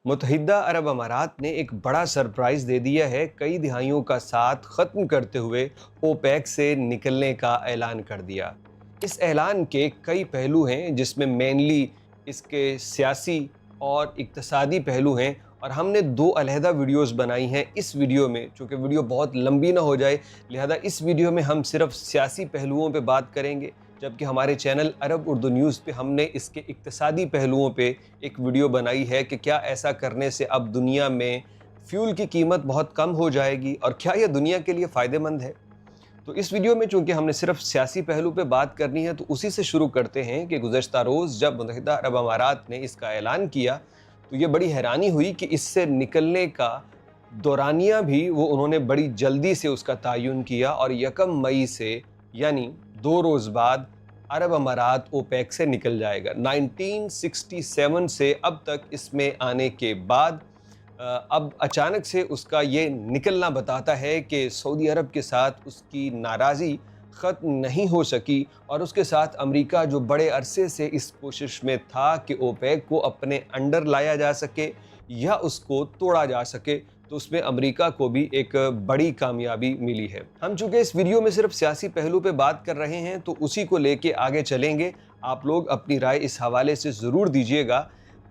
मुत्तहिदा अरब अमारात ने एक बड़ा सरप्राइज़ दे दिया है। कई दिहाइयों का साथ ख़त्म करते हुए ओपेक से निकलने का ऐलान कर दिया। इस ऐलान के कई पहलू हैं, जिसमें मेनली इसके सियासी और इक़्तिसादी पहलू हैं, और हमने दो अलहदा वीडियोज़ बनाई हैं। इस वीडियो में, चूँकि वीडियो बहुत लंबी ना हो जाए, लिहाजा इस वीडियो में हम सिर्फ सियासी पहलुओं पे बात करेंगे, जबकि हमारे चैनल अरब उर्दू न्यूज़ पे हमने इसके इक़्तिसादी पहलुओं पे एक वीडियो बनाई है कि क्या ऐसा करने से अब दुनिया में फ्यूल की कीमत बहुत कम हो जाएगी और क्या यह दुनिया के लिए फ़ायदेमंद है। तो इस वीडियो में चूँकि हमने सिर्फ सियासी पहलू पे बात करनी है, तो उसी से शुरू करते हैं कि गुज़श्ता रोज़ जब मुत्तहिदा अरब अमारात ने इसका ऐलान किया, तो ये बड़ी हैरानी हुई कि इससे निकलने का दौरानिया भी वो उन्होंने बड़ी जल्दी से उसका तयन किया, और 1 मई से यानी 2 रोज़ बाद अरब अमारात ओपेक से निकल जाएगा। 1967 से अब तक इसमें आने के बाद अब अचानक से उसका ये निकलना बताता है कि सऊदी अरब के साथ उसकी नाराज़ी ख़त्म नहीं हो सकी, और उसके साथ अमेरिका जो बड़े अरसे से इस कोशिश में था कि ओपेक को अपने अंडर लाया जा सके या उसको तोड़ा जा सके, तो उसमें अमेरिका को भी एक बड़ी कामयाबी मिली है। हम चूँकि इस वीडियो में सिर्फ सियासी पहलू पे बात कर रहे हैं, तो उसी को लेके आगे चलेंगे। आप लोग अपनी राय इस हवाले से ज़रूर दीजिएगा।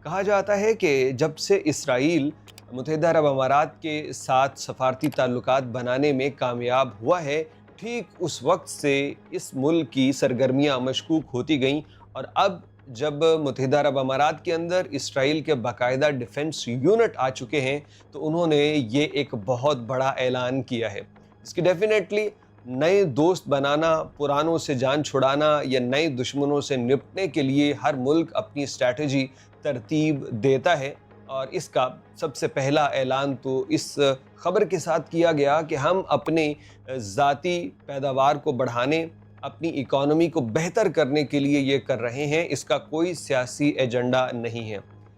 कहा जाता है कि जब से इसराइल मुत्तहिदा अरब अमारात के साथ सफारती ताल्लुकात बनाने में कामयाब हुआ है, ठीक उस वक्त से इस मुल्क की सरगर्मियाँ मशकूक होती गईं, और अब जब मुत्तहिदा अरब अमारात के अंदर इसराइल के बाकायदा डिफेंस यूनिट आ चुके हैं, तो उन्होंने ये एक बहुत बड़ा ऐलान किया है। इसकी डेफिनेटली नए दोस्त बनाना, पुरानों से जान छुड़ाना या नए दुश्मनों से निपटने के लिए हर मुल्क अपनी स्ट्रैटेजी तरतीब देता है, और इसका सबसे पहला ऐलान तो इस ख़बर के साथ किया गया कि हम अपने ज़ाती पैदावार को बढ़ाने, अपनी इकॉनमी को बेहतर करने के लिए ये कर रहे हैं। इसका कोई सियासी एजेंडा नहीं है,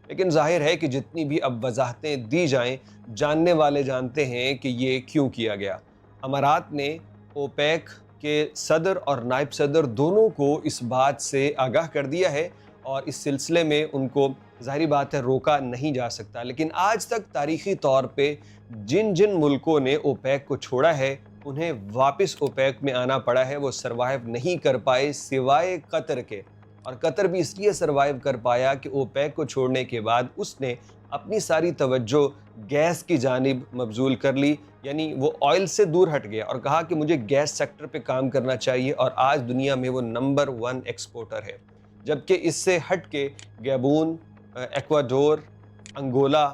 लेकिन ज़ाहिर है कि जितनी भी अब वजाहतें दी जाएं, जानने वाले जानते हैं कि ये क्यों किया गया। अमारात ने ओपेक के सदर और नायब सदर दोनों को इस बात से आगाह कर दिया है, और इस सिलसिले में उनको ज़ाहिरी बात है रोका नहीं जा सकता। लेकिन आज तक तारीख़ी तौर पे जिन जिन मुल्कों ने ओपेक को छोड़ा है, उन्हें वापस ओपेक में आना पड़ा है। वो सरवाइव नहीं कर पाए सिवाय कतर के, और कतर भी इसलिए सरवाइव कर पाया कि ओपेक को छोड़ने के बाद उसने अपनी सारी तवज्जो गैस की जानिब मबजूल कर ली, यानी वो ऑयल से दूर हट गया और कहा कि मुझे गैस सेक्टर पे काम करना चाहिए, और आज दुनिया में वो नंबर 1 एक्सपोर्टर है। जबकि इससे हट के गैबून, एक्वाडोर, अंगोला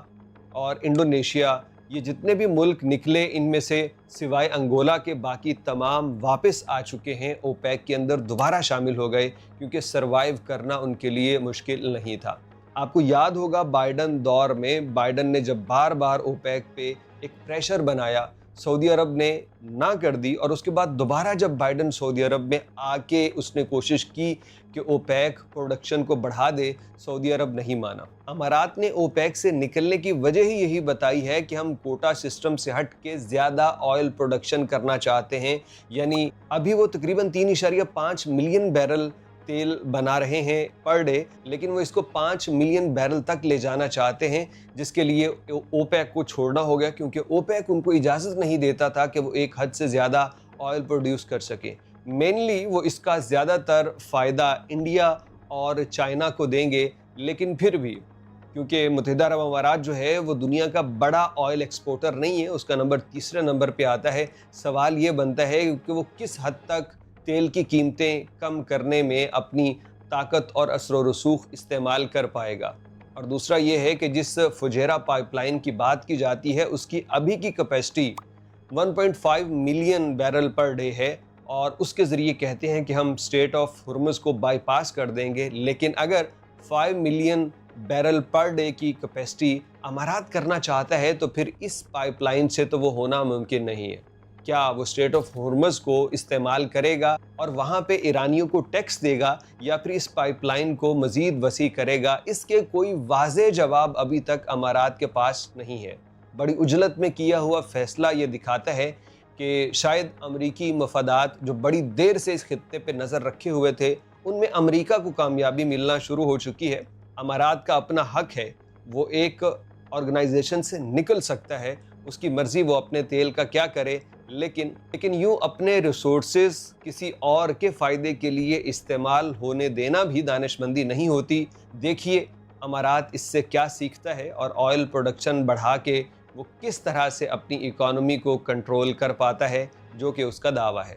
और इंडोनेशिया, ये जितने भी मुल्क निकले, इनमें से सिवाय अंगोला के बाकी तमाम वापस आ चुके हैं, ओपेक के अंदर दोबारा शामिल हो गए, क्योंकि सरवाइव करना उनके लिए मुश्किल नहीं था। आपको याद होगा बाइडन दौर में बाइडन ने जब बार बार ओपेक पे एक प्रेशर बनाया, सऊदी अरब ने ना कर दी, और उसके बाद दोबारा जब बाइडन सऊदी अरब में आके उसने कोशिश की कि ओपेक प्रोडक्शन को बढ़ा दे, सऊदी अरब नहीं माना। अमारात ने ओपेक से निकलने की वजह ही यही बताई है कि हम कोटा सिस्टम से हट के ज़्यादा ऑयल प्रोडक्शन करना चाहते हैं, यानी अभी वो तकरीबन 3.5 मिलियन बैरल तेल बना रहे हैं पर डे, लेकिन वो इसको 5 मिलियन बैरल तक ले जाना चाहते हैं, जिसके लिए ओपेक को छोड़ना हो गया, क्योंकि ओपेक उनको इजाज़त नहीं देता था कि वो एक हद से ज़्यादा ऑयल प्रोड्यूस कर सके। मेनली वो इसका ज़्यादातर फ़ायदा इंडिया और चाइना को देंगे, लेकिन फिर भी क्योंकि मुत्तहिदा अरब अमारात जो है वो दुनिया का बड़ा ऑयल एक्सपोर्टर नहीं है, उसका नंबर तीसरे नंबर पे आता है। सवाल ये बनता है कि वो किस हद तक तेल की कीमतें कम करने में अपनी ताकत और असर रसूख इस्तेमाल कर पाएगा। और दूसरा ये है कि जिस फुजेरा पाइपलाइन की बात की जाती है, उसकी अभी की capacity 1.5 million barrel per day है, और उसके ज़रिए कहते हैं कि हम स्ट्रेट ऑफ हुर्मुज़ को बाईपास कर देंगे। लेकिन अगर 5 मिलियन बैरल पर डे की कैपेसिटी अमारात करना चाहता है, तो फिर इस पाइपलाइन से तो वो होना मुमकिन नहीं है। क्या वो स्ट्रेट ऑफ हुर्मुज़ को इस्तेमाल करेगा और वहाँ पे ईरानियों को टैक्स देगा, या फिर इस पाइपलाइन को मज़ीद वसी करेगा? इसके कोई वाज़ेह जवाब अभी तक अमारात के पास नहीं है। बड़ी उजलत में किया हुआ फ़ैसला ये दिखाता है कि शायद अमरीकी मफादात जो बड़ी देर से इस खित्ते पे नज़र रखे हुए थे, उनमें अमरीका को कामयाबी मिलना शुरू हो चुकी है। अमारात का अपना हक है, वो एक آرگنائزیشن سے نکل سکتا ہے، اس کی مرضی وہ اپنے تیل کا کیا کرے، لیکن یوں اپنے ریسورسز کسی اور کے فائدے کے لیے استعمال ہونے دینا بھی دانشمندی نہیں ہوتی۔ دیکھیے امارات اس سے کیا سیکھتا ہے اور آئل پروڈکشن بڑھا کے وہ کس طرح سے اپنی اکانومی کو کنٹرول کر پاتا ہے، جو کہ اس کا دعویٰ ہے۔